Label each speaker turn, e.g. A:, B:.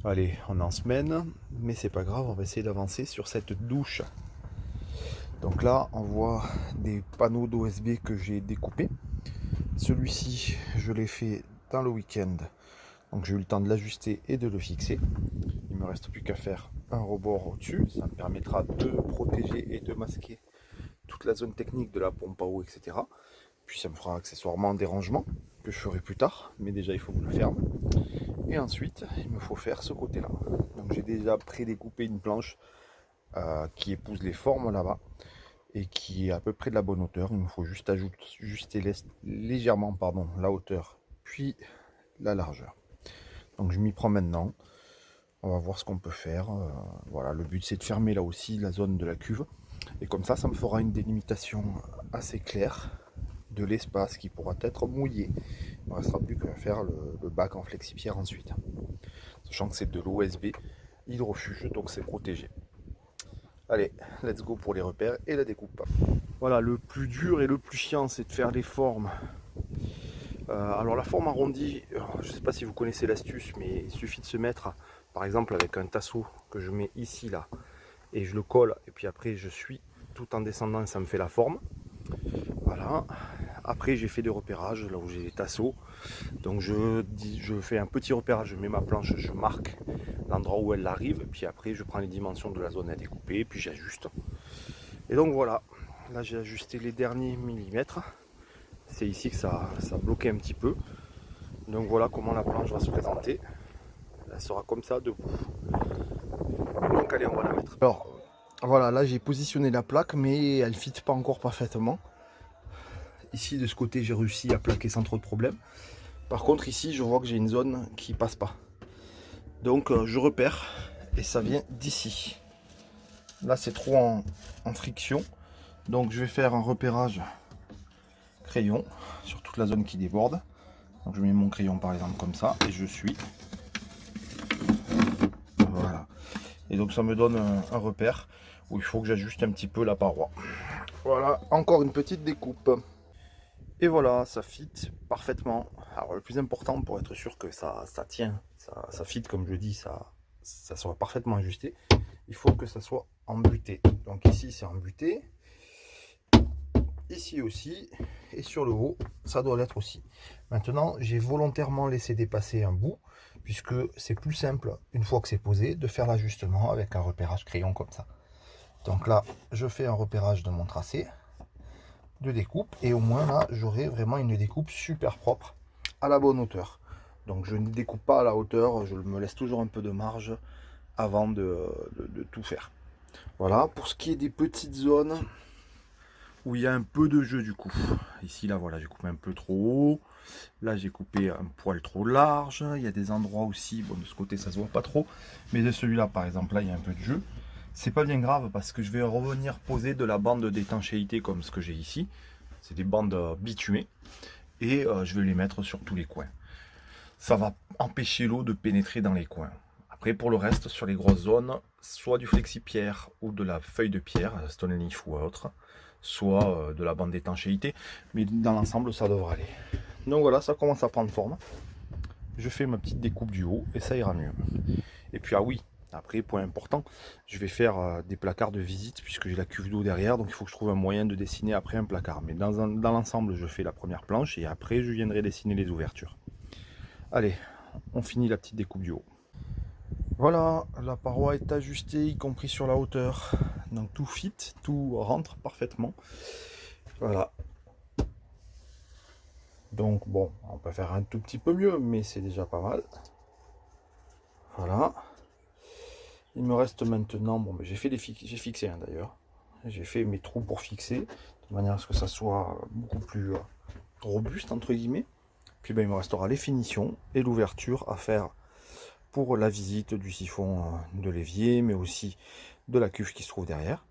A: Allez, on est en semaine, mais c'est pas grave, on va essayer d'avancer sur cette douche. Donc là, on voit des panneaux d'OSB que j'ai découpés. Celui-ci, je l'ai fait dans le week-end, donc j'ai eu le temps de l'ajuster et de le fixer. Il me reste plus qu'à faire un rebord au-dessus, ça me permettra de protéger et de masquer toute la zone technique de la pompe à eau, etc. Puis ça me fera accessoirement des rangements que je ferai plus tard, mais déjà il faut que je le ferme. Et ensuite, il me faut faire ce côté-là. Donc j'ai déjà prédécoupé une planche qui épouse les formes là-bas et qui est à peu près de la bonne hauteur. Il me faut juste ajuster légèrement la hauteur, puis la largeur. Donc je m'y prends maintenant. On va voir ce qu'on peut faire. Voilà, le but c'est de fermer là aussi la zone de la cuve. Et comme ça me fera une délimitation assez claire de l'espace qui pourra être mouillé. Il ne restera plus qu'à faire le bac en flexipierre ensuite. Sachant que c'est de l'OSB hydrofuge, donc c'est protégé. Allez, let's go pour les repères et la découpe. Voilà, le plus dur et le plus chiant, c'est de faire les formes. Alors la forme arrondie, je ne sais pas si vous connaissez l'astuce, mais il suffit de se mettre, par exemple avec un tasseau que je mets ici, là, et je le colle, et puis après je suis tout en descendant et ça me fait la forme. Voilà. Après j'ai fait des repérages là où j'ai les tasseaux. Donc je fais un petit repérage, je mets ma planche, je marque l'endroit où elle arrive, puis après je prends les dimensions de la zone à découper, puis j'ajuste. Et donc voilà, là j'ai ajusté les derniers millimètres. C'est ici que ça a bloqué un petit peu. Donc voilà comment la planche va se présenter. Elle sera comme ça debout. Donc allez, on va la mettre. Alors voilà, là j'ai positionné la plaque, mais elle ne fit pas encore parfaitement. Ici de ce côté j'ai réussi à plaquer sans trop de problème. Par contre ici je vois que j'ai une zone qui passe pas. Donc je repère et ça vient d'ici. Là c'est trop en friction. Donc je vais faire un repérage crayon sur toute la zone qui déborde. Donc je mets mon crayon par exemple comme ça et je suis. Voilà. Et donc ça me donne un repère où il faut que j'ajuste un petit peu la paroi. Voilà, encore une petite découpe. Et voilà, ça fit parfaitement. Alors le plus important pour être sûr que ça tient, ça fit comme je dis, ça soit parfaitement ajusté, il faut que ça soit embuté. Donc ici c'est embuté, ici aussi, et sur le haut, ça doit l'être aussi. Maintenant, j'ai volontairement laissé dépasser un bout, puisque c'est plus simple, une fois que c'est posé, de faire l'ajustement avec un repérage crayon comme ça. Donc là, je fais un repérage de mon tracé de découpe et au moins là j'aurai vraiment une découpe super propre à la bonne hauteur. Donc je ne découpe pas à la hauteur, je me laisse toujours un peu de marge avant de tout faire. Voilà, pour ce qui est des petites zones où il y a un peu de jeu du coup. Ici là voilà, j'ai coupé un peu trop haut, là j'ai coupé un poil trop large, il y a des endroits aussi, bon de ce côté ça se voit pas trop, mais de celui-là par exemple là il y a un peu de jeu. C'est pas bien grave parce que je vais revenir poser de la bande d'étanchéité comme ce que j'ai ici. C'est des bandes bitumées et je vais les mettre sur tous les coins. Ça va empêcher l'eau de pénétrer dans les coins. Après pour le reste, sur les grosses zones, soit du flexipierre ou de la feuille de pierre, stone leaf ou autre, soit de la bande d'étanchéité, mais dans l'ensemble ça devrait aller. Donc voilà, ça commence à prendre forme. Je fais ma petite découpe du haut et ça ira mieux. Et puis ah oui, après point important, je vais faire des placards de visite puisque j'ai la cuve d'eau derrière, donc il faut que je trouve un moyen de dessiner après un placard. Mais dans l'ensemble, je fais la première planche et après je viendrai dessiner les ouvertures. Allez, on finit la petite découpe du haut. Voilà, la paroi est ajustée, y compris sur la hauteur. Donc tout fit, tout rentre parfaitement. Voilà. Donc bon, on peut faire un tout petit peu mieux, mais c'est déjà pas mal. Voilà. Il me reste maintenant, bon, j'ai fixé hein, d'ailleurs. J'ai fait mes trous pour fixer, de manière à ce que ça soit beaucoup plus robuste entre guillemets. Puis ben, il me restera les finitions et l'ouverture à faire pour la visite du siphon de l'évier, mais aussi de la cuve qui se trouve derrière.